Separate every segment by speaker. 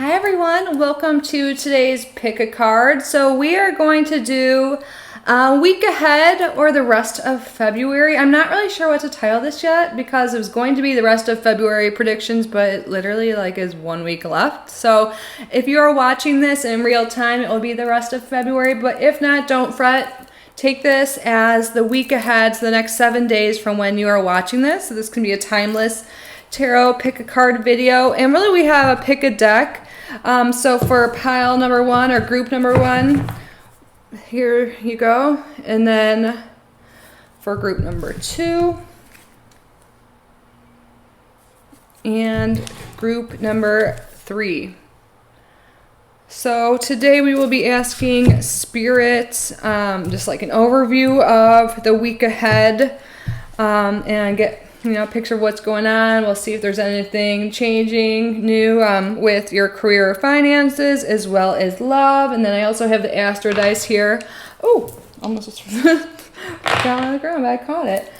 Speaker 1: Hi everyone, welcome to today's pick a card. So we are going to do week ahead or the rest of February. I'm not really sure what to title this yet because it was going to be the rest of February predictions, but it literally is 1 week left. So if you are watching this in real time, it will be the rest of February, but if not, don't fret. Take this as the week ahead, so the next 7 days from when you are watching this. So this can be a timeless tarot pick a card video, and really we have a pick a deck. So for pile number one or group number one, here you go. And then for group number two and group number three. So today we will be asking Spirit just like an overview of the week ahead and get a picture of what's going on. We'll see if there's anything changing new with your career or finances as well as love. And then I also have the Astro dice here. Oh, almost down on the ground, but I caught it.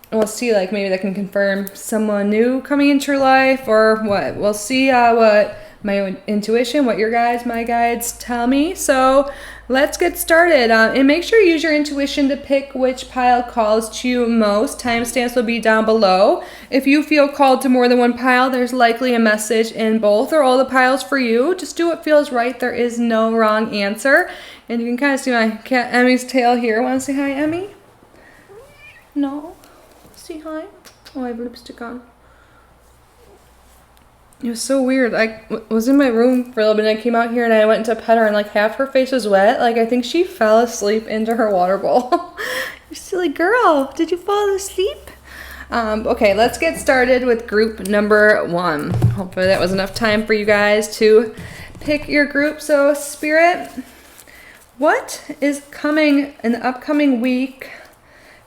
Speaker 1: We'll see maybe that can confirm someone new coming into your life or what. We'll see what my intuition, what your guides, my guides tell me. So let's get started. And make sure you use your intuition to pick which pile calls to you most. Timestamps will be down below. If you feel called to more than one pile, there's likely a message in both or all the piles for you. Just do what feels right. There is no wrong answer. And you can kind of see my cat Emmy's tail here. Want to say hi, Emmy? No? Say hi? Oh, I have lipstick on. It was so weird. I was in my room for a little bit and I came out here and I went to pet her and half her face was wet. I think she fell asleep into her water bowl. You silly girl. Did you fall asleep? Okay, let's get started with group number one. Hopefully that was enough time for you guys to pick your group. So Spirit, what is coming in the upcoming week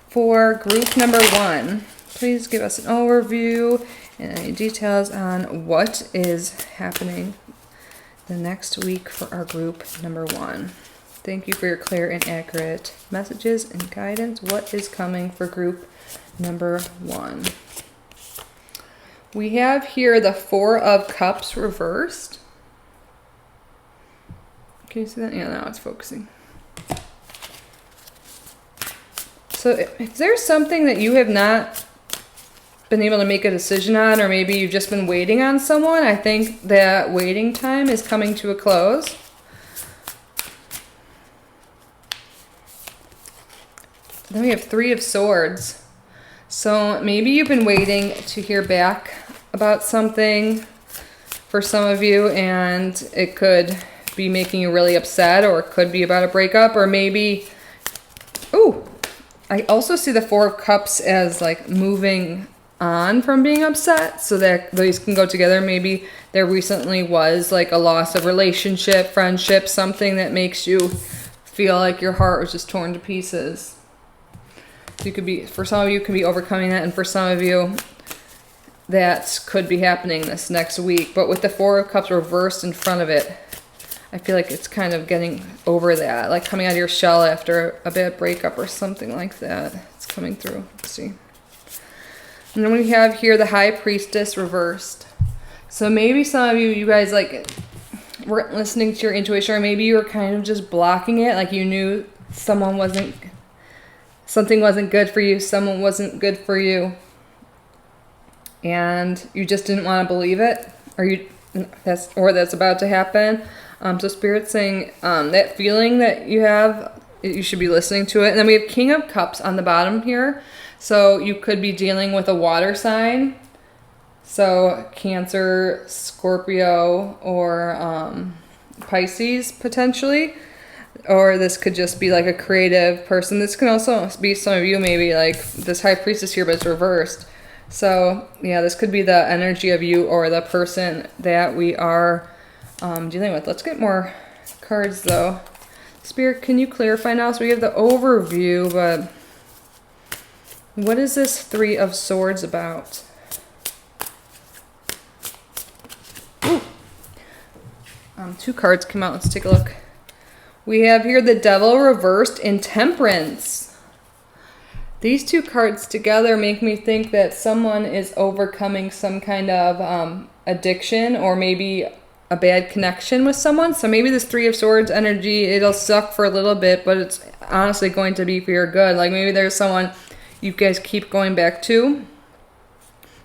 Speaker 1: for group number one? Please give us an overview and any details on what is happening the next week for our group number one. Thank you for your clear and accurate messages and guidance. What is coming for group number one? We have here the Four of Cups reversed. Can you see that? Yeah, now it's focusing. So if there's something that you have not been able to make a decision on, or maybe you've just been waiting on someone, I think that waiting time is coming to a close. Then we have Three of Swords. So maybe you've been waiting to hear back about something for some of you, and it could be making you really upset, or it could be about a breakup, or maybe, ooh, I also see the Four of Cups as moving on from being upset, so that these can go together. Maybe there recently was a loss of relationship, friendship, something that makes you feel like your heart was just torn to pieces. So you could be, for some of you, could be overcoming that, and for some of you, that could be happening this next week. But with the Four of Cups reversed in front of it, I feel like it's kind of getting over that, coming out of your shell after a bad breakup or something like that. It's coming through. Let's see. And then we have here the High Priestess reversed. So maybe some of you guys weren't listening to your intuition, or maybe you were kind of just blocking it. You knew something wasn't good for you, someone wasn't good for you, and you just didn't want to believe it, or that's about to happen. So Spirit's saying that feeling that you have, you should be listening to it. And then we have King of Cups on the bottom here. So you could be dealing with a water sign. So Cancer, Scorpio, or Pisces potentially. Or this could just be a creative person. This can also be some of you, maybe this High Priestess here, but it's reversed. So yeah, this could be the energy of you or the person that we are dealing with. Let's get more cards though. Spirit, can you clarify now? So we have the overview, but what is this Three of Swords about? Ooh. Two cards came out. Let's take a look. We have here the Devil reversed in Temperance. These two cards together make me think that someone is overcoming some kind of addiction, or maybe a bad connection with someone. So maybe this Three of Swords energy, it'll suck for a little bit, but it's honestly going to be for your good. Like maybe there's someone you guys keep going back to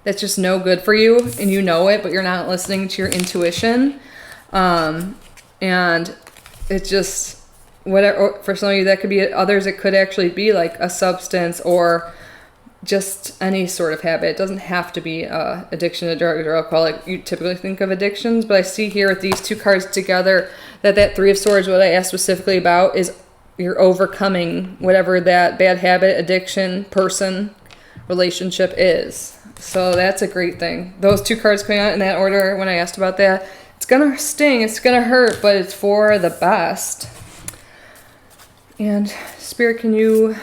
Speaker 1: that's just no good for you, and you know it, but you're not listening to your intuition. And it's just whatever. For some of you, that could be others. It could actually be like a substance or just any sort of habit. It doesn't have to be addiction to drugs or alcohol like you typically think of addictions. But I see here with these two cards together that Three of Swords, what I asked specifically about is you're overcoming whatever that bad habit, addiction, person, relationship is. So that's a great thing. Those two cards coming out in that order when I asked about that, it's going to sting, it's going to hurt, but it's for the best. And Spirit, can you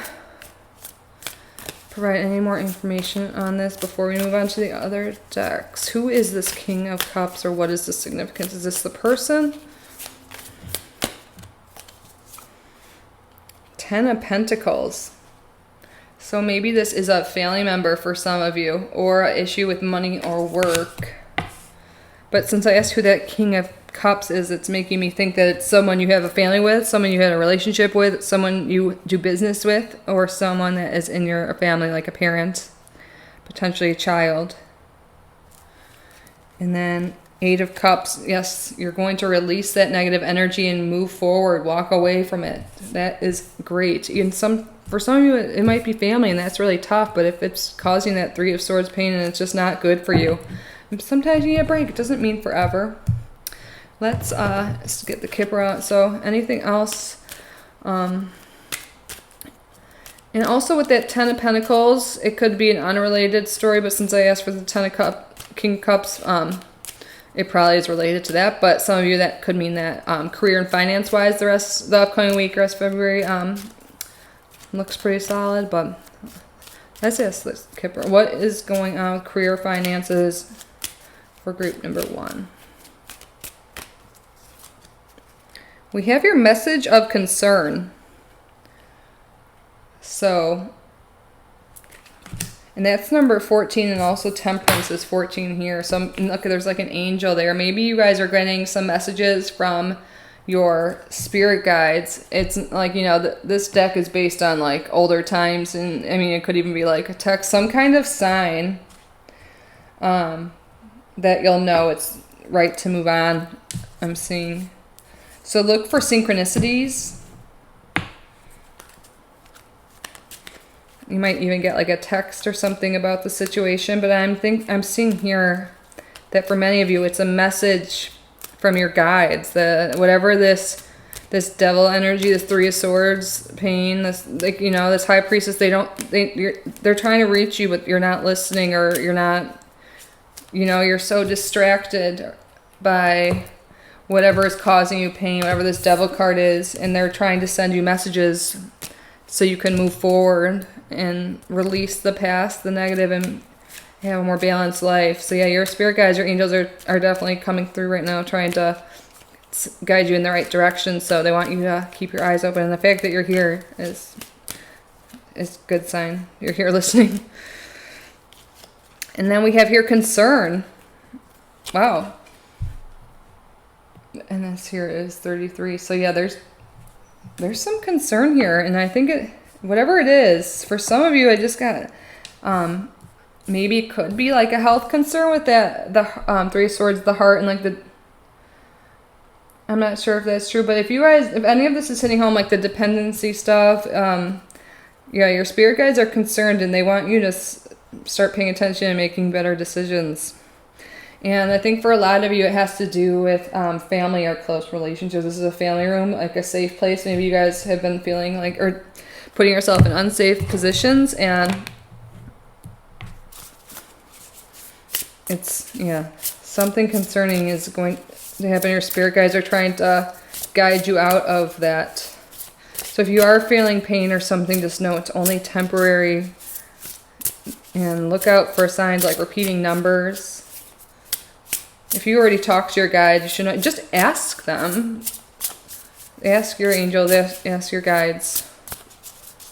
Speaker 1: provide any more information on this before we move on to the other decks? Who is this King of Cups, or what is the significance? Is this the person? Ten of Pentacles. So maybe this is a family member for some of you, or an issue with money or work. But since I asked who that King of Cups is, it's making me think that it's someone you have a family with, someone you had a relationship with, someone you do business with, or someone that is in your family, like a parent, potentially a child. And then Eight of Cups. Yes, you're going to release that negative energy and move forward, walk away from it. That is great. For some of you, it might be family, and that's really tough. But if it's causing that Three of Swords pain and it's just not good for you, sometimes you need a break. It doesn't mean forever. Let's get the Kipper out. So anything else? And also with that Ten of Pentacles, it could be an unrelated story. But since I asked for the King of Cups, it probably is related to that. But some of you, that could mean that career and finance-wise, the upcoming week, rest of February, looks pretty solid. But let's ask this Kipper. What is going on with career finances for group number 1? We have your message of concern. So, and that's number 14, and also Temperance is 14 here. So look, there's like an angel there. Maybe you guys are getting some messages from your spirit guides. It's like, you know, this deck is based on like older times, and I mean, it could even be like a text, some kind of sign that you'll know it's right to move on, I'm seeing. So look for synchronicities. You might even get like a text or something about the situation, but I'm seeing here that for many of you, it's a message from your guides. Whatever this devil energy, this Three of Swords pain, this, like, you know, this High Priestess, they're trying to reach you, but you're not listening, or you're not, you know, you're so distracted by whatever is causing you pain, whatever this devil card is, and they're trying to send you messages so you can move forward and release the past, the negative, and have a more balanced life. So yeah, your spirit guides, your angels are definitely coming through right now, trying to guide you in the right direction. So they want you to keep your eyes open, and the fact that you're here is a good sign. You're here listening. And then we have here concern. Wow. And this here is 33. So yeah, there's some concern here, and I think whatever it is, for some of you, I just got maybe it could be like a health concern with the Three of Swords, the heart, and like I'm not sure if that's true, but if any of this is hitting home, like the dependency stuff, yeah, your spirit guides are concerned, and they want you to start paying attention and making better decisions. And I think for a lot of you, it has to do with family or close relationships. This is a family room, like a safe place. Maybe you guys have been feeling like, or putting yourself in unsafe positions, and it's, yeah, something concerning is going to happen. Your spirit guides are trying to guide you out of that. So if you are feeling pain or something, just know it's only temporary, and look out for signs like repeating numbers. If you already talked to your guide, you should know, just ask them. Ask your angel, ask your guides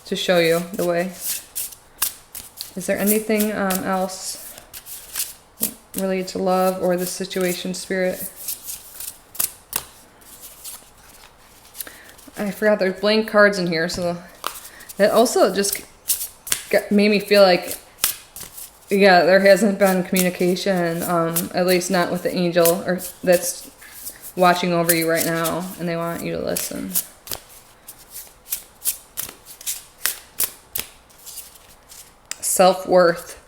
Speaker 1: to show you the way. Is there anything else related to love or the situation, Spirit? I forgot there's blank cards in here, so that also just made me feel like, yeah, there hasn't been communication, at least not with the angel or that's watching over you right now, and they want you to listen. Self-worth.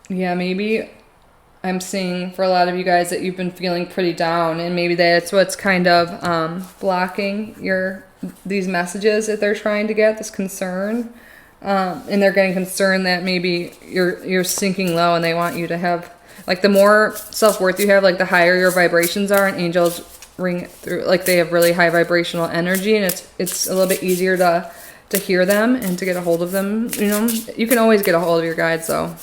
Speaker 1: Yeah, maybe I'm seeing for a lot of you guys that you've been feeling pretty down, and maybe that's what's kind of blocking these messages that they're trying to get, this concern. And they're getting concerned that maybe you're sinking low, and they want you to have, like, the more self-worth you have, like, the higher your vibrations are, and angels ring through, like, they have really high vibrational energy, and it's a little bit easier to hear them and to get a hold of them. You know, you can always get a hold of your guides, though.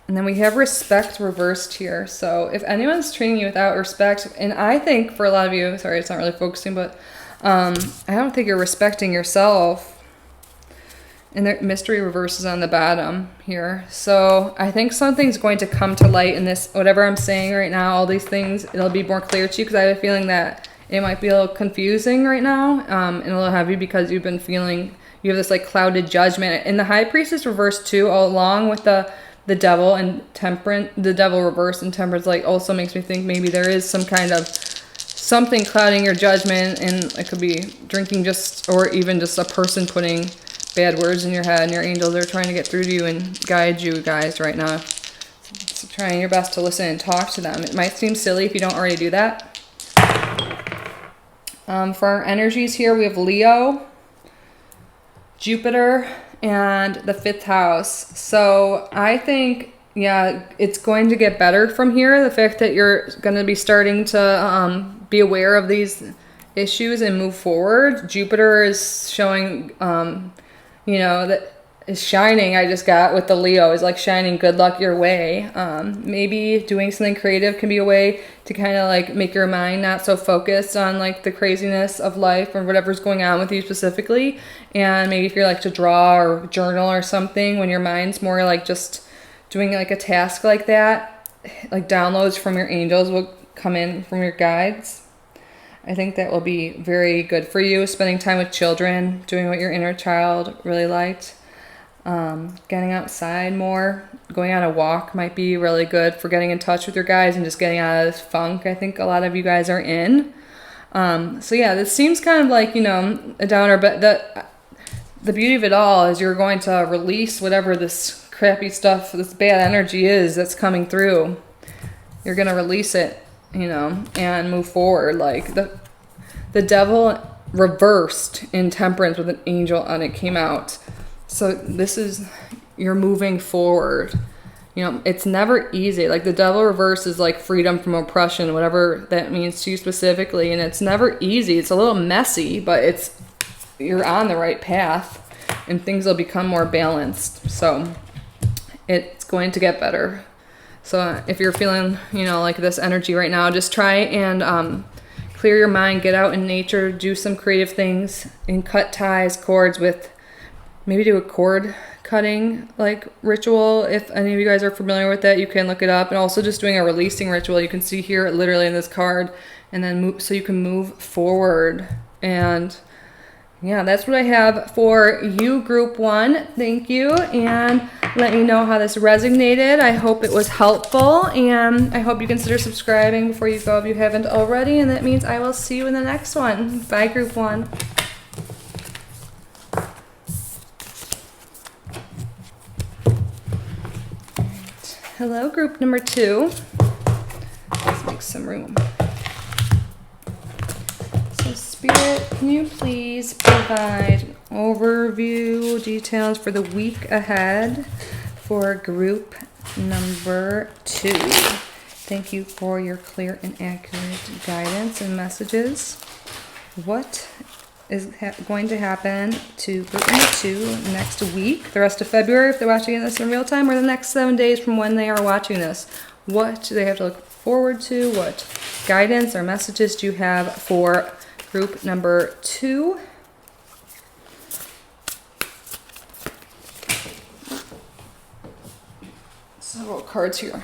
Speaker 1: And then we have respect reversed here. So if anyone's treating you without respect, and I think for a lot of you, sorry, it's not really focusing, but I don't think you're respecting yourself. And the mystery reverses on the bottom here. So I think something's going to come to light in this, whatever I'm saying right now, all these things, it'll be more clear to you, because I have a feeling that it might be a little confusing right now, and a little heavy, because you've been feeling, you have this like clouded judgment. And the High Priestess reversed too, along with the devil and temperance. The devil reversed and temperance, like, also makes me think maybe there is some kind of something clouding your judgment, and it could be drinking, just, or even just a person putting bad words in your head, and your angels are trying to get through to you and guide you guys right now. So trying your best to listen and talk to them. It might seem silly if you don't already do that. For our energies here, we have Leo, Jupiter, and the 5th house. So I think, yeah, it's going to get better from here. The fact that you're going to be starting to be aware of these issues and move forward. Jupiter is showing, you know, that is shining. I just got with the Leo is like shining good luck your way. Maybe doing something creative can be a way to kind of like make your mind not so focused on like the craziness of life or whatever's going on with you specifically. And maybe if you're like to draw or journal or something, when your mind's more like just doing like a task like that, like downloads from your angels will come in from your guides. I think that will be very good for you. Spending time with children, doing what your inner child really liked. Getting outside more, going on a walk might be really good for getting in touch with your guides and just getting out of this funk I think a lot of you guys are in. So yeah, this seems kind of like, you know, a downer, but the beauty of it all is you're going to release whatever this crappy stuff, this bad energy is that's coming through. You're going to release it, you know, and move forward. Like the devil reversed in temperance with an angel, and it came out. So this is, you're moving forward. You know, it's never easy. Like the devil reverse is like freedom from oppression, whatever that means to you specifically. And it's never easy. It's a little messy, but you're on the right path and things will become more balanced. So it's going to get better. So if you're feeling, you know, like this energy right now, just try and clear your mind, get out in nature, do some creative things, and cut ties, cords with, maybe do a cord cutting like ritual. If any of you guys are familiar with that, you can look it up. And also just doing a releasing ritual. You can see here literally in this card, and then move, so you can move forward. And yeah, that's what I have for you, group 1. Thank you, and let me know how this resonated. I hope it was helpful, and I hope you consider subscribing before you go if you haven't already, and that means I will see you in the next one. Bye, group 1. Hello, group number 2. Let's make some room. So, Spirit, can you please provide overview details for the week ahead for group number 2? Thank you for your clear and accurate guidance and messages. What is going to happen to group number 2 next week, the rest of February if they're watching this in real time, or the next 7 days from when they are watching this? What do they have to look forward to? What guidance or messages do you have for group number 2? Several cards here.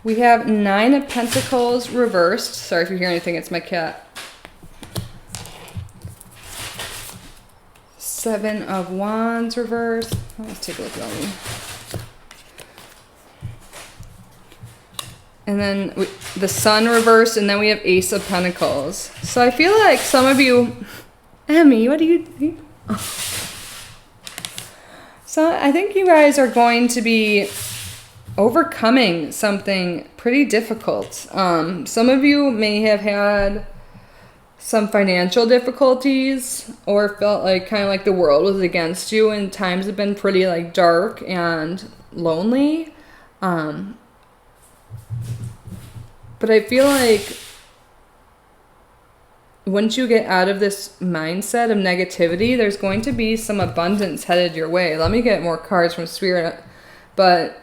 Speaker 1: We have 9 of Pentacles reversed. Sorry if you hear anything, it's my cat. 7 of Wands reversed. Let's take a look at all. And then the Sun reversed, and then we have Ace of Pentacles. So I feel like some of you, Emmy, what do you oh. So I think you guys are going to be overcoming something pretty difficult. Some of you may have had some financial difficulties or felt like kind of like the world was against you, and times have been pretty like dark and lonely. But I feel like once you get out of this mindset of negativity, there's going to be some abundance headed your way. Let me get more cards from Spirit. But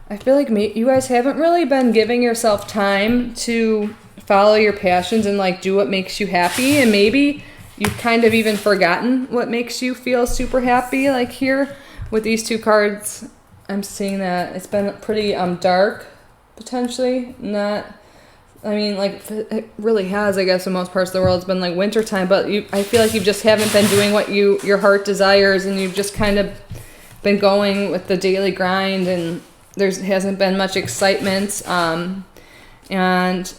Speaker 1: I feel like you guys haven't really been giving yourself time to follow your passions and like do what makes you happy. And maybe you've kind of even forgotten what makes you feel super happy. Like here with these 2 cards, I'm seeing that it's been pretty dark. Potentially not, I mean, like it really has, I guess, in most parts of the world. It's been like winter time, but I feel like you just haven't been doing what your heart desires, and you've just kind of been going with the daily grind, and hasn't been much excitement, and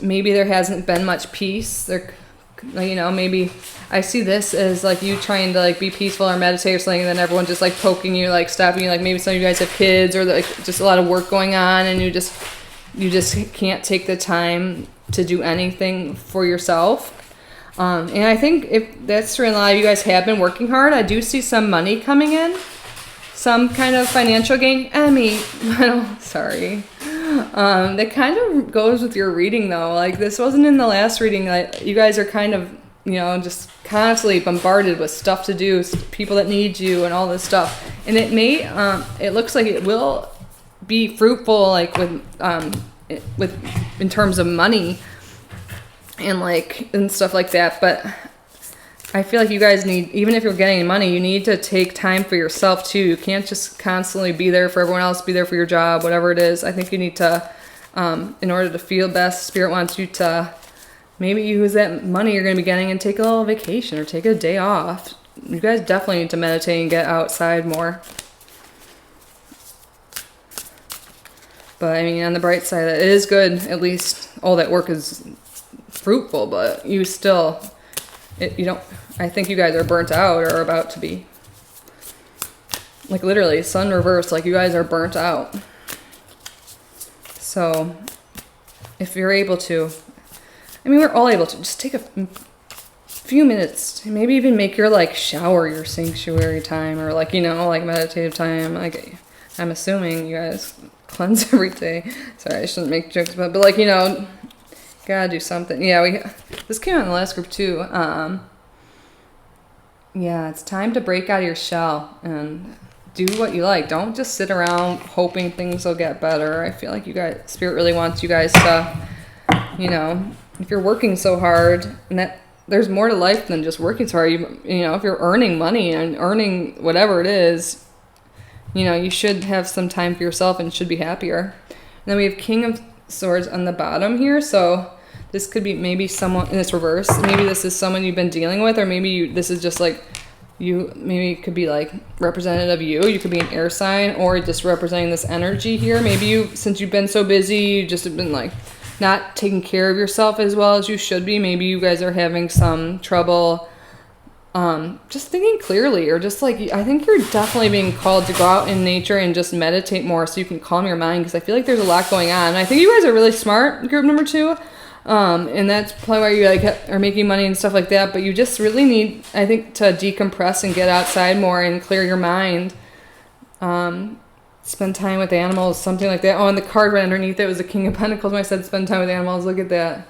Speaker 1: maybe there hasn't been much peace. There, you know, maybe I see this as like you trying to like be peaceful or meditate or something, and then everyone just like poking you, like stopping you. Like maybe some of you guys have kids or like just a lot of work going on, and you just can't take the time to do anything for yourself. And I think if that's true, and a lot of you guys have been working hard, I do see some money coming in, some kind of financial gain. Emmy, sorry. That kind of goes with your reading though. Like this wasn't in the last reading. Like, you guys are kind of, you know, just constantly bombarded with stuff to do, people that need you and all this stuff. And it may, it looks like it will be fruitful, like with in terms of money and stuff like that. But I feel like you guys need, even if you're getting money, you need to take time for yourself too. You can't just constantly be there for everyone else, be there for your job, whatever it is. I think you need to, in order to feel best, Spirit wants you to maybe use that money you're going to be getting and take a little vacation or take a day off. You guys definitely need to meditate and get outside more. But I mean, on the bright side, it is good. At least all that work is fruitful, but you still, you don't, I think you guys are burnt out or about to be. Like literally, sun reversed, like you guys are burnt out. So if you're able to, I mean, we're all able to just take a few minutes to maybe even make your like shower your sanctuary time, or like, you know, like meditative time. Like I'm assuming you guys cleanse every day. Sorry, I shouldn't make jokes about it, but like, you know, gotta do something. Yeah, this came out in the last group too. Yeah, it's time to break out of your shell and do what you like. Don't just sit around hoping things will get better. I feel like you guys, Spirit really wants you guys to, you know, if you're working so hard, and that there's more to life than just working so hard. You know, if you're earning money and earning whatever it is, you know, you should have some time for yourself and should be happier. And then we have King of Swords on the bottom here. So this could be maybe someone in this reverse. Maybe this is someone you've been dealing with, or maybe this is just like you, maybe it could be like representative of you. You could be an air sign, or just representing this energy here. Maybe you, since you've been so busy, you just have been like not taking care of yourself as well as you should be. Maybe you guys are having some trouble just thinking clearly, or just like, I think you're definitely being called to go out in nature and just meditate more so you can calm your mind, because I feel like there's a lot going on. And I think you guys are really smart, group number 2. And that's probably why you like are making money and stuff like that. But you just really need, I think, to decompress and get outside more and clear your mind. Spend time with animals, something like that. Oh, and the card right underneath it was the King of Pentacles when I said spend time with animals. Look at that.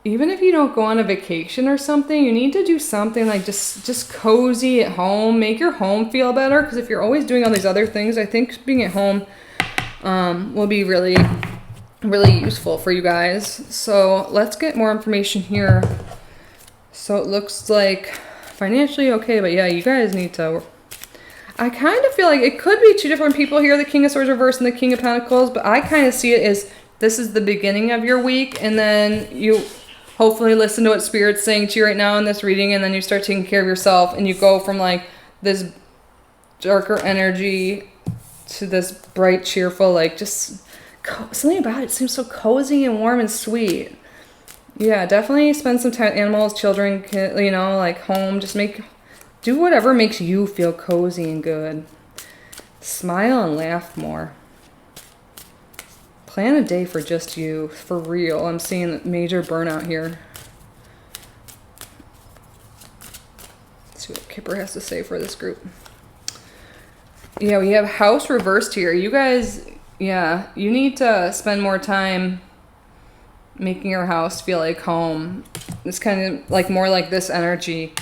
Speaker 1: Even if you don't go on a vacation or something, you need to do something like just cozy at home. Make your home feel better, because if you're always doing all these other things, I think being at home will be really, really useful for you guys. So let's get more information here. So it looks like financially okay, but yeah, you guys need to, I kind of feel like it could be two different people here, the King of Swords reversed and the King of Pentacles, but I kind of see it as this is the beginning of your week, and then you hopefully listen to what Spirit's saying to you right now in this reading, and then you start taking care of yourself, and you go from like this darker energy to this bright, cheerful, like just something about it seems so cozy and warm and sweet. Yeah, definitely spend some time with animals, children, you know, like home. Just do whatever makes you feel cozy and good. Smile and laugh more. Plan a day for just you, for real. I'm seeing major burnout here. Let's see what Kipper has to say for this group. Yeah, we have house reversed here. You guys, yeah, you need to spend more time making your house feel like home. It's kind of like more like this energy.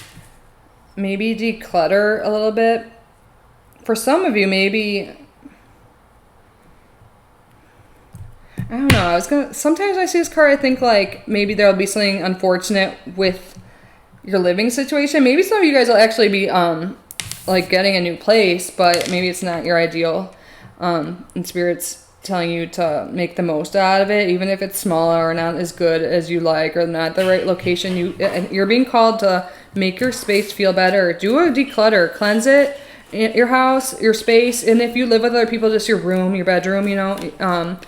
Speaker 1: Maybe declutter a little bit. For some of you, maybe, I don't know. Sometimes I see this card, I think like maybe there'll be something unfortunate with your living situation. Maybe some of you guys will actually be like getting a new place, but maybe it's not your ideal. And Spirit's telling you to make the most out of it, even if it's smaller or not as good as you like, or not the right location. You're being called to make your space feel better. Do a declutter, cleanse it, your house, your space, and if you live with other people, just your room, your bedroom, you know.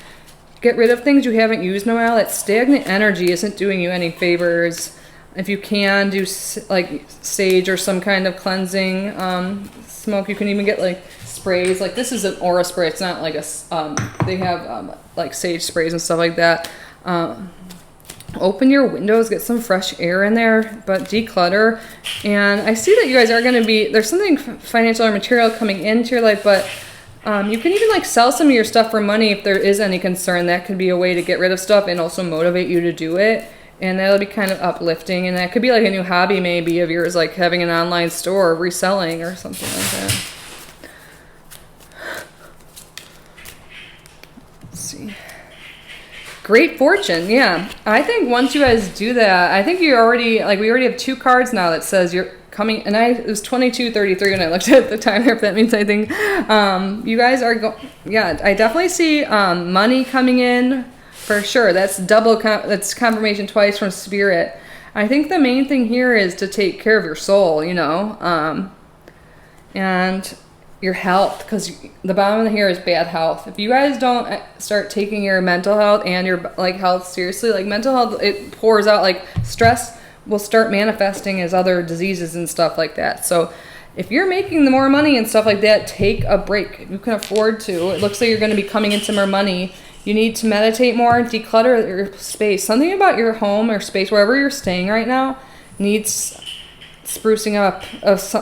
Speaker 1: Get rid of things you haven't used in a while. That stagnant energy isn't doing you any favors. If you can, do like sage or some kind of cleansing smoke. You can even get like sprays. Like this is an aura spray. It's not like a, they have like sage sprays and stuff like that. Open your windows, get some fresh air in there, but declutter. And I see that you guys are going to be, there's something financial or material coming into your life, but you can even like sell some of your stuff for money if there is any concern. That could be a way to get rid of stuff and also motivate you to do it. And that'll be kind of uplifting. And that could be like a new hobby maybe of yours, like having an online store, reselling or something like that. Let's see. Great fortune, yeah. I think once you guys do that, I think you already, like we already have two cards now that says you're coming, and it was 2233 when I looked at the time there, if that means anything. You guys are, yeah, I definitely see money coming in for sure. That's that's confirmation twice from Spirit. I think the main thing here is to take care of your soul, you know, and your health, because the bottom of here is bad health. If you guys don't start taking your mental health and your like health seriously, like mental health, it pours out, like stress will start manifesting as other diseases and stuff like that. So if you're making the more money and stuff like that, take a break. If you can afford to, it looks like you're going to be coming into more money. You need to meditate more, declutter your space. Something about your home or space, wherever you're staying right now, needs sprucing up.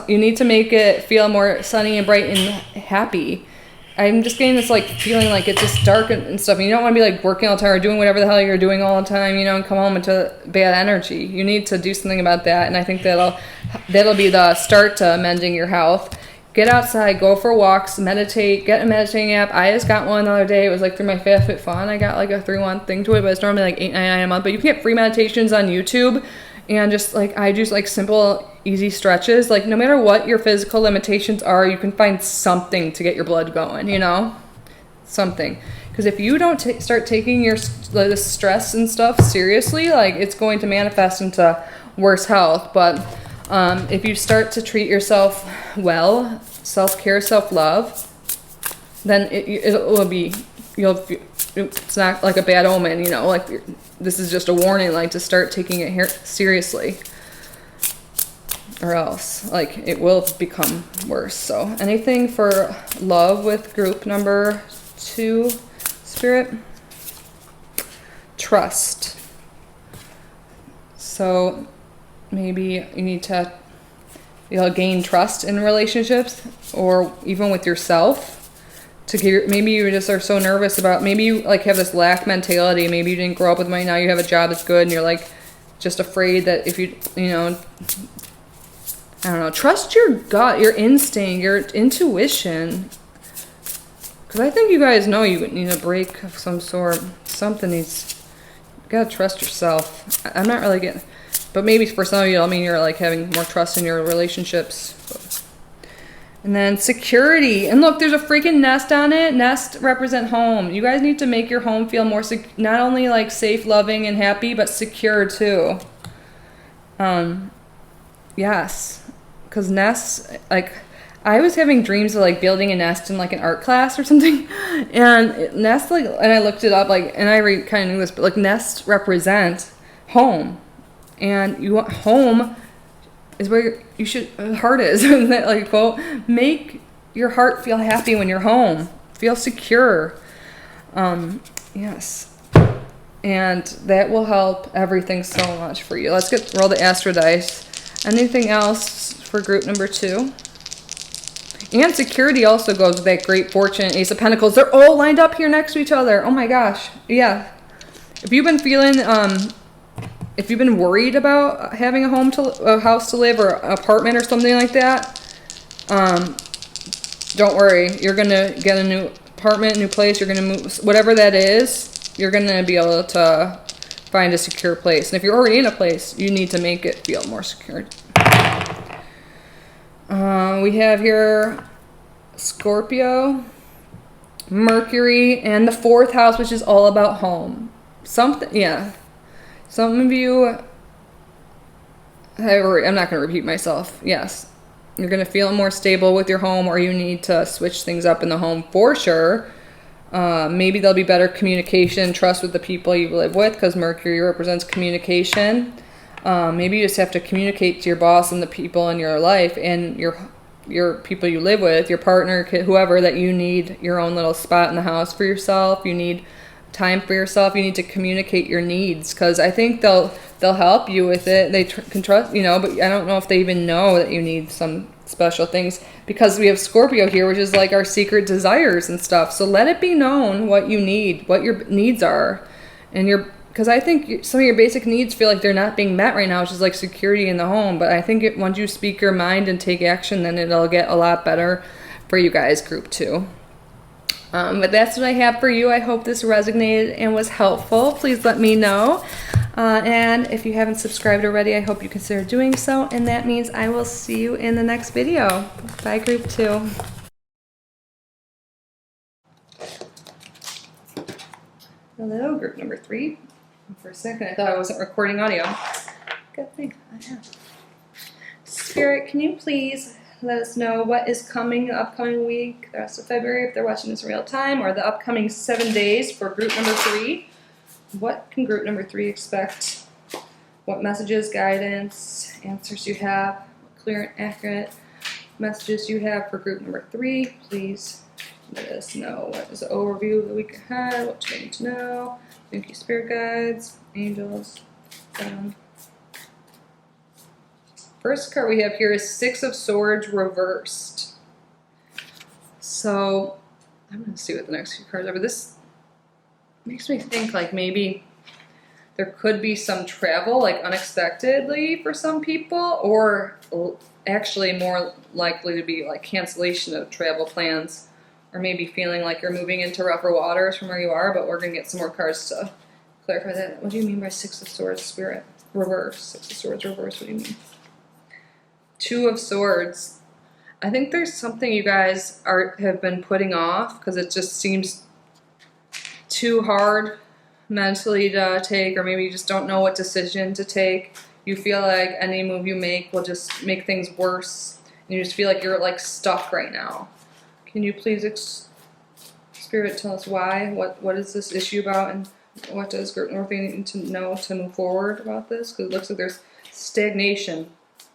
Speaker 1: You need to make it feel more sunny and bright and happy. I'm just getting this like feeling like it's just dark and stuff. And you don't want to be like working all the time or doing whatever the hell you're doing all the time, you know, and come home into bad energy. You need to do something about that. And I think that'll be the start to mending your health. Get outside, go for walks, meditate, get a meditating app. I just got one the other day. It was like through my FastFitFun. I got like a 3-month thing to it, but it's normally like $8.99 a month. But you can get free meditations on YouTube. And just like I do like simple, easy stretches. Like no matter what your physical limitations are, you can find something to get your blood going, you know? Something. Because if you don't start taking the stress and stuff seriously, like it's going to manifest into worse health. But if you start to treat yourself well, self-care, self-love, then it will be, it's not like a bad omen, you know, like this is just a warning, like to start taking it here seriously, or else like it will become worse. So anything for love with group number 2, Spirit? Trust. So maybe you need to gain trust in relationships, or even with yourself. Maybe you just are so nervous about, maybe you like have this lack mentality. Maybe you didn't grow up with money. Now you have a job that's good and you're like just afraid that if you know, I don't know, trust your gut, your instinct, your intuition. Because I think you guys know you need a break of some sort. Something needs, you gotta trust yourself. I'm not really getting, but maybe for some of you, I mean, you're like having more trust in your relationships. But And then security. And look, there's a freaking nest on it. Nest represent home. You guys need to make your home feel more not only like safe, loving, and happy, but secure too. Yes. Because nests, like, I was having dreams of like building a nest in like an art class or something. And nests, like, and I looked it up, like, and I kind of knew this, but like nests represent home. And you want home is where you should, heart is. Isn't that like a quote? Make your heart feel happy when you're home. Feel secure. Yes. And that will help everything so much for you. Let's roll the astro dice. Anything else for group number 2? And security also goes with that great fortune, Ace of Pentacles. They're all lined up here next to each other. Oh my gosh. Yeah. If you've been feeling, if you've been worried about having a house to live or an apartment or something like that, don't worry. You're going to get a new apartment, new place. You're going to move, whatever that is, you're going to be able to find a secure place. And if you're already in a place, you need to make it feel more secure. We have here Scorpio, Mercury, and the 4th house, which is all about home. Yeah. Some of you, I'm not going to repeat myself. Yes. You're going to feel more stable with your home, or you need to switch things up in the home for sure. Maybe there'll be better communication, trust with the people you live with, because Mercury represents communication. Maybe you just have to communicate to your boss and the people in your life and your people you live with, your partner, whoever, that you need your own little spot in the house for yourself. You need time for yourself. You need to communicate your needs, because I think they'll help you with it. They can trust, but I don't know if they even know that you need some special things, because we have Scorpio here, which is like our secret desires and stuff. So let it be known what you need, what your needs are, and because I think some of your basic needs feel like they're not being met right now, which is like security in the home. But I think once you speak your mind and take action, then it'll get a lot better for you guys, group 2. But that's what I have for you. I hope this resonated and was helpful. Please let me know. And if you haven't subscribed already, I hope you consider doing so. And that means I will see you in the next video. Bye, group 2. Hello, group number 3. For a second, I thought I wasn't recording audio. Good thing I am. Spirit, can you please let us know what is coming the upcoming week, the rest of February, if they're watching this in real time, or the upcoming 7 days for group number 3? What can group number 3 expect? What messages, guidance, answers you have, what clear and accurate messages you have for group number 3? Please let us know. What is the overview of the week ahead? What do you need to know? Thank you, spirit guides, angels. First card we have here is 6 of Swords reversed. So I'm going to see what the next few cards are. But this makes me think like maybe there could be some travel, like unexpectedly for some people, or actually more likely to be like cancellation of travel plans, or maybe feeling like you're moving into rougher waters from where you are. But we're going to get some more cards to clarify that. What do you mean by 6 of Swords, Spirit? Reverse. 6 of Swords reverse. What do you mean? 2 of Swords. I think there's something you guys have been putting off because it just seems too hard mentally to take, or maybe you just don't know what decision to take. You feel like any move you make will just make things worse, and you just feel like you're like stuck right now. Can you please, Spirit, tell us why? What is this issue about, and what does group number 3 need to know to move forward about this? Because it looks like there's stagnation.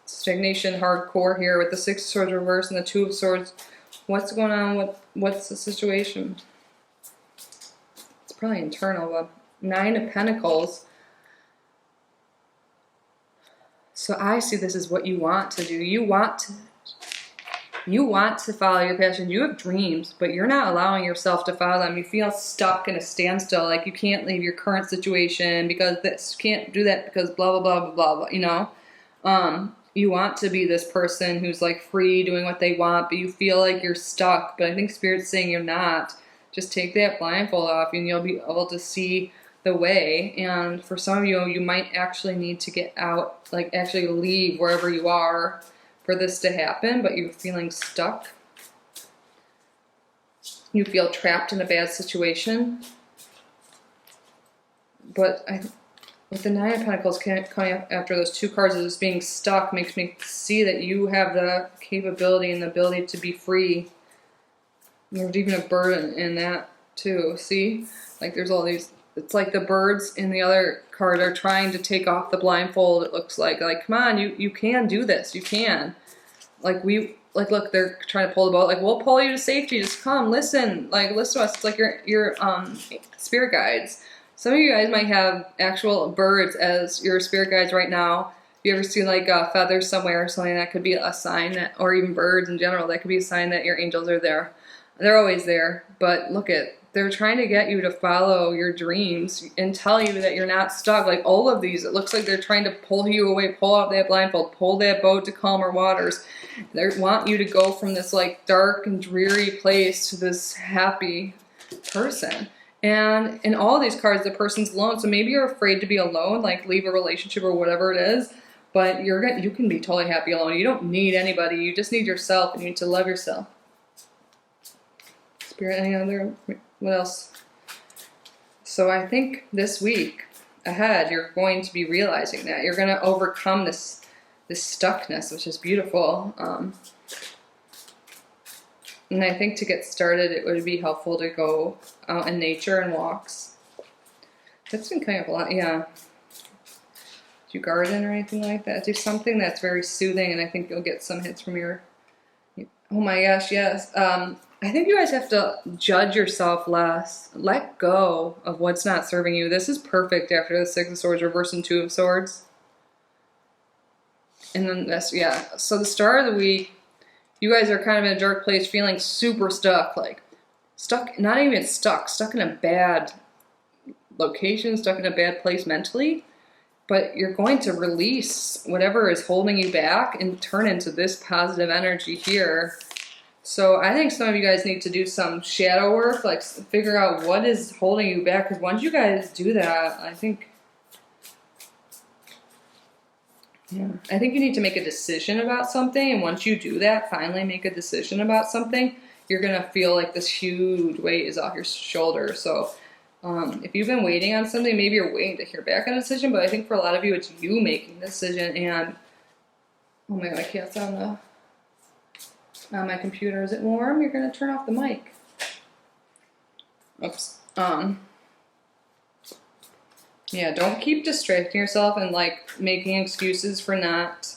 Speaker 1: Stagnation hardcore here with the 6 of Swords reverse and the 2 of Swords. What's going on? What's the situation? It's probably internal, but 9 of Pentacles. So I see this as what you want to do. You want to follow your passion. You have dreams, but you're not allowing yourself to follow them. You feel stuck in a standstill, like you can't leave your current situation because this, can't do that because blah blah blah blah blah. You know, you want to be this person who's like free, doing what they want, but you feel like you're stuck. But I think Spirit's saying you're not. Just take that blindfold off, and you'll be able to see the way. And for some of you, you might actually need to get out, like actually leave wherever you are for this to happen, but you're feeling stuck. You feel trapped in a bad situation. But with the Nine of Pentacles coming up after those two cards of just being stuck makes me see that you have the capability and the ability to be free. There's even a bird in that too. See? Like there's all these, it's like the birds in the other card are trying to take off the blindfold, it looks like. Like, come on, you can do this. You can. Like look, they're trying to pull the boat. Like, we'll pull you to safety. Just come, listen. Like, listen to us. It's like your spirit guides. Some of you guys might have actual birds as your spirit guides right now. If you ever see like feathers somewhere or something, that could be a sign that, or even birds in general, that could be a sign that your angels are there. They're always there, but look at, they're trying to get you to follow your dreams and tell you that you're not stuck. Like all of these, it looks like they're trying to pull you away, pull out that blindfold, pull that boat to calmer waters. They want you to go from this like dark and dreary place to this happy person. And in all of these cards, the person's alone. So maybe you're afraid to be alone, like leave a relationship or whatever it is. But you can be totally happy alone. You don't need anybody. You just need yourself, and you need to love yourself. Spirit, any other? What else? So I think this week ahead, you're going to be realizing that you're going to overcome this stuckness, which is beautiful. And I think to get started, it would be helpful to go out in nature and walks. That's been coming up a lot, yeah. Do you garden or anything like that? Do something that's very soothing, and I think you'll get some hits from your... Oh my gosh, yes. I think you guys have to judge yourself less. Let go of what's not serving you. This is perfect after the Six of Swords, reverse and Two of Swords. And then this, yeah. So the start of the week, you guys are kind of in a dark place, feeling super stuck. Like, stuck, not even stuck in a bad location, stuck in a bad place mentally. But you're going to release whatever is holding you back and turn into this positive energy here. So I think some of you guys need to do some shadow work, like figure out what is holding you back. Because once you guys do that, I think you need to make a decision about something. And once you do that, finally make a decision about something, you're going to feel like this huge weight is off your shoulder. So if you've been waiting on something, maybe you're waiting to hear back on a decision. But I think for a lot of you, it's you making the decision. And oh my God, I can't sound on my computer. Is it warm? You're going to turn off the mic. Oops. Yeah, don't keep distracting yourself and like making excuses for not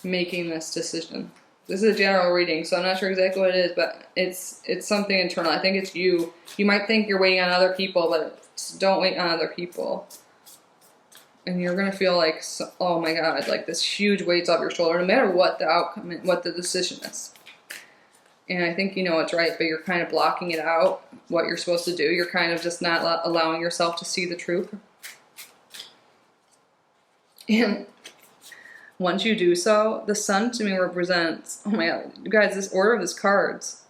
Speaker 1: making this decision. This is a general reading, so I'm not sure exactly what it is, but it's something internal. I think it's you. You might think you're waiting on other people, but don't wait on other people. And you're going to feel like, oh my God, like this huge weight's off your shoulder, no matter what the outcome, what the decision is. And I think you know it's right, but you're kind of blocking it out, what you're supposed to do. You're kind of just not allowing yourself to see the truth. And once you do so, the sun to me represents, oh my God, you guys, this order of these cards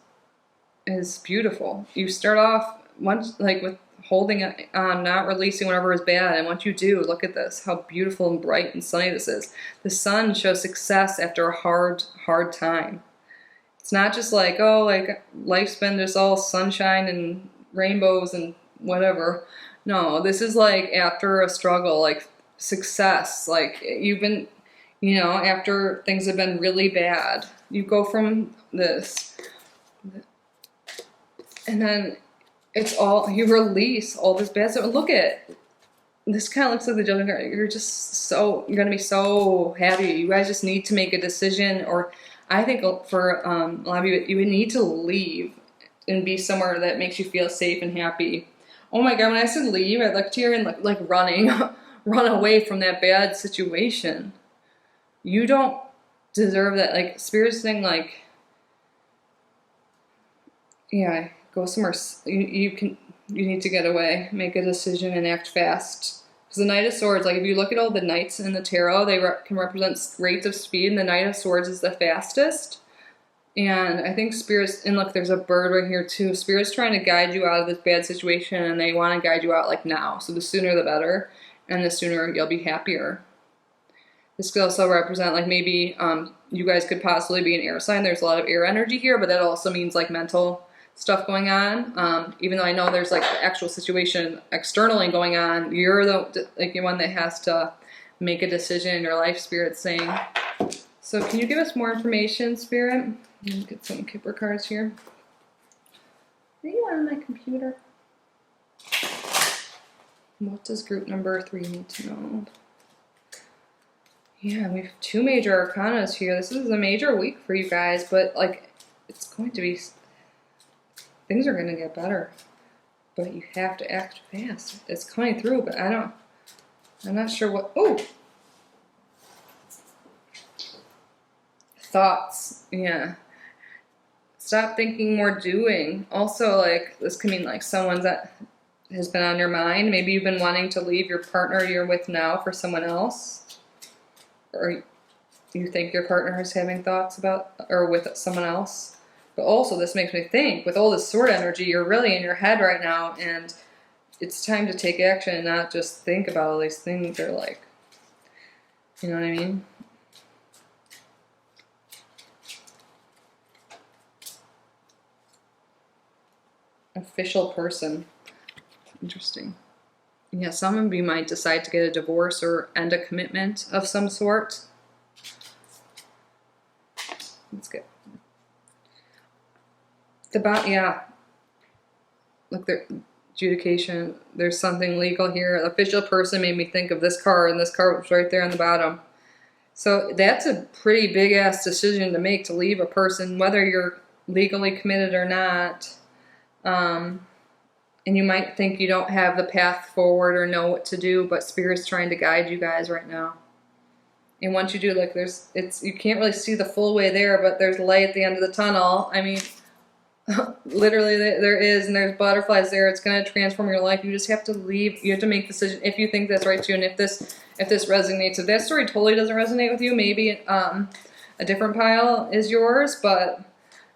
Speaker 1: is beautiful. You start off once like with holding it on, not releasing whatever is bad. And once you do, look at this, how beautiful and bright and sunny this is. The sun shows success after a hard time. It's not just like, oh, like life's been just all sunshine and rainbows and whatever. No, this is like after a struggle, like success. Like you've been, you know, after things have been really bad, you go from this. And then it's all, you release all this bad stuff. Look at, this kind of looks like the judgment card. You're just so, you're going to be so happy. You guys just need to make a decision, or I think for a lot of you, you would need to leave and be somewhere that makes you feel safe and happy. Oh my God, when I said leave, I looked here and like running, run away from that bad situation. You don't deserve that. Like Spirit's thing, like, yeah, go somewhere. You need to get away, make a decision, and act fast. Because the Knight of Swords, like if you look at all the knights in the tarot, they can represent rates of speed, and the Knight of Swords is the fastest. And I think Spirit's, and look, there's a bird right here too. Spirit's trying to guide you out of this bad situation, and they want to guide you out like now. So the sooner the better, and the sooner you'll be happier. This could also represent like maybe you guys could possibly be an air sign. There's a lot of air energy here, but that also means like mental stuff going on. Even though I know there's like the actual situation externally going on, you're the one that has to make a decision in your life, Spirit's saying. So can you give us more information, Spirit? Let me get some Kipper cards here. Are you on my computer? What does group number 3 need to know? Yeah, we have 2 major arcanas here. This is a major week for you guys, but like it's going to be, things are going to get better. But you have to act fast. It's coming through, but I'm not sure what, oh! Thoughts, yeah. Stop thinking, more doing. Also, like, this can mean like someone that has been on your mind. Maybe you've been wanting to leave your partner you're with now for someone else. Or you think your partner is having thoughts about, or with someone else. But also, this makes me think, with all this sword energy, you're really in your head right now, and it's time to take action and not just think about all these things. They're like, you know what I mean? Official person. Interesting. Yeah, some of you might decide to get a divorce or end a commitment of some sort. That's good. Yeah. Look, there, adjudication. There's something legal here. Official person made me think of this card, and this card was right there on the bottom. So that's a pretty big ass decision to make, to leave a person, whether you're legally committed or not. And you might think you don't have the path forward or know what to do, but Spirit's trying to guide you guys right now. And once you do, like, you can't really see the full way there, but there's light at the end of the tunnel. I mean, literally there is, and there's butterflies there. It's going to transform your life. You just have to leave. You have to make a decision if you think that's right to you, and if this resonates. If that story totally doesn't resonate with you, maybe a different pile is yours, but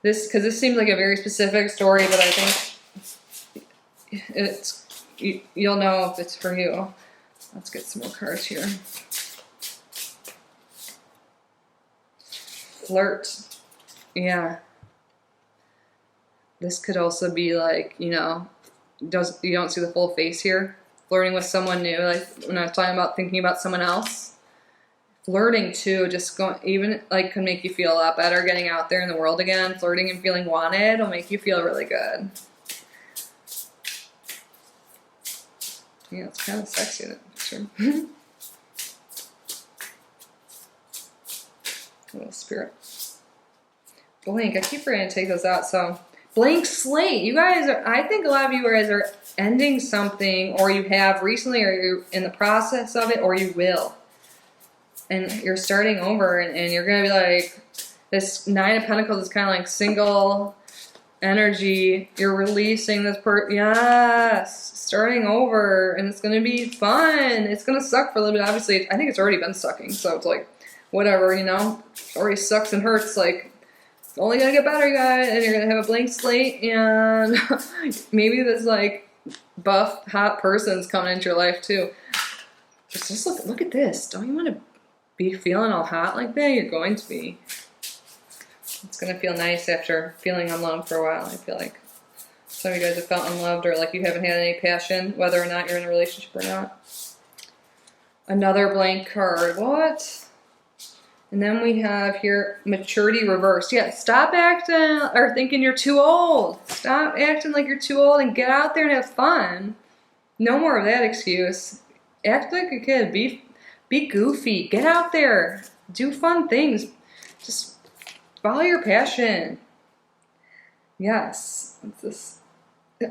Speaker 1: because this seems like a very specific story, but I think you'll know if it's for you. Let's get some more cards here. Flirt. Yeah. This could also be like, you don't see the full face here. Flirting with someone new, like when I was talking about thinking about someone else. Flirting too, just even like can make you feel a lot better getting out there in the world again. Flirting and feeling wanted will make you feel really good. Yeah, it's kind of sexy in that picture. A little spirit. Blank. I keep forgetting to take those out. So, blank slate. You guys I think a lot of you guys are ending something, or you have recently, or you're in the process of it, or you will. And you're starting over, and you're going to be like, this 9 of Pentacles is kind of like single energy. You're releasing this yes, starting over, and it's going to be fun. It's going to suck for a little bit. Obviously, I think it's already been sucking, so it's like, whatever, it already sucks and hurts. Like, it's only going to get better, you guys, and you're going to have a blank slate, and maybe this, like, buff, hot person's coming into your life, too. Just look at this. Don't you want to be feeling all hot like that? You're going to be. It's going to feel nice after feeling unloved for a while. I feel like some of you guys have felt unloved, or like you haven't had any passion, whether or not you're in a relationship or not. Another blank card. What? And then we have here maturity reversed. Yeah, stop acting or thinking you're too old. Stop acting like you're too old and get out there and have fun. No more of that excuse. Act like a kid. Be goofy. Get out there. Do fun things. Just follow your passion. Yes. What's this?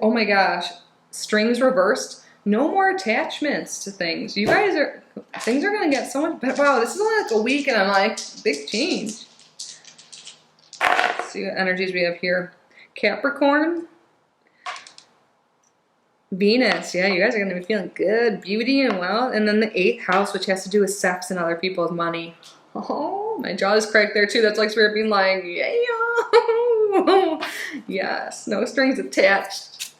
Speaker 1: Oh my gosh. Strings reversed. No more attachments to things. You guys things are going to get so much better. Wow, this is only like a week, and I'm like, big change. Let's see what energies we have here. Capricorn. Venus. Yeah, you guys are going to be feeling good. Beauty and wealth. And then the 8th house, which has to do with sex and other people's money. Oh, my jaw is cracked there too. That's like Spirit being like, yeah. Yes, no strings attached.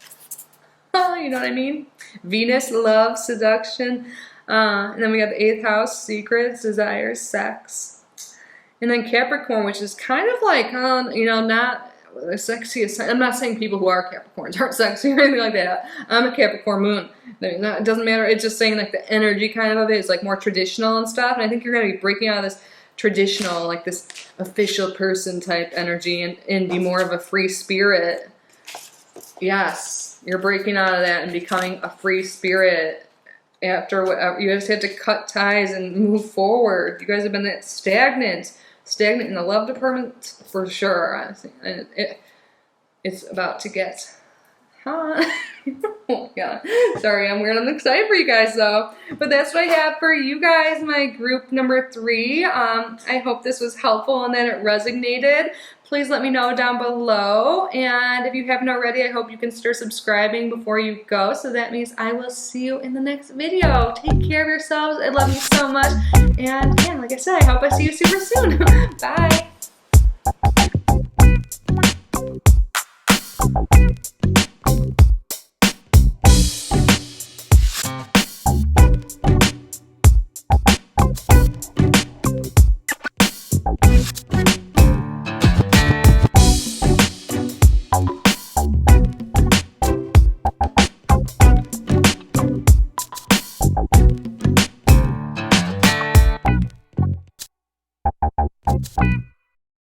Speaker 1: You know what I mean? Venus, love, seduction. And then we got the 8th house, secrets, desires, sex. And then Capricorn, which is kind of like, not the sexiest sign. I'm not saying people who are Capricorns aren't sexy or anything like that. I'm a Capricorn moon. It doesn't matter. It's just saying like the energy kind of it is like more traditional and stuff. And I think you're going to be breaking out of this traditional, like this official person type energy and be more of a free spirit. Yes, you're breaking out of that and becoming a free spirit. After whatever, you just had to cut ties and move forward. You guys have been that stagnant in the love department for sure. Honestly, and it's about to get hot. Oh yeah, sorry, I'm weird. I'm excited for you guys though. But that's what I have for you guys. My group number 3. I hope this was helpful and that it resonated. Please let me know down below. And if you haven't already, I hope you can start subscribing before you go. So that means I will see you in the next video. Take care of yourselves. I love you so much. And yeah, like I said, I hope I see you super soon. Bye.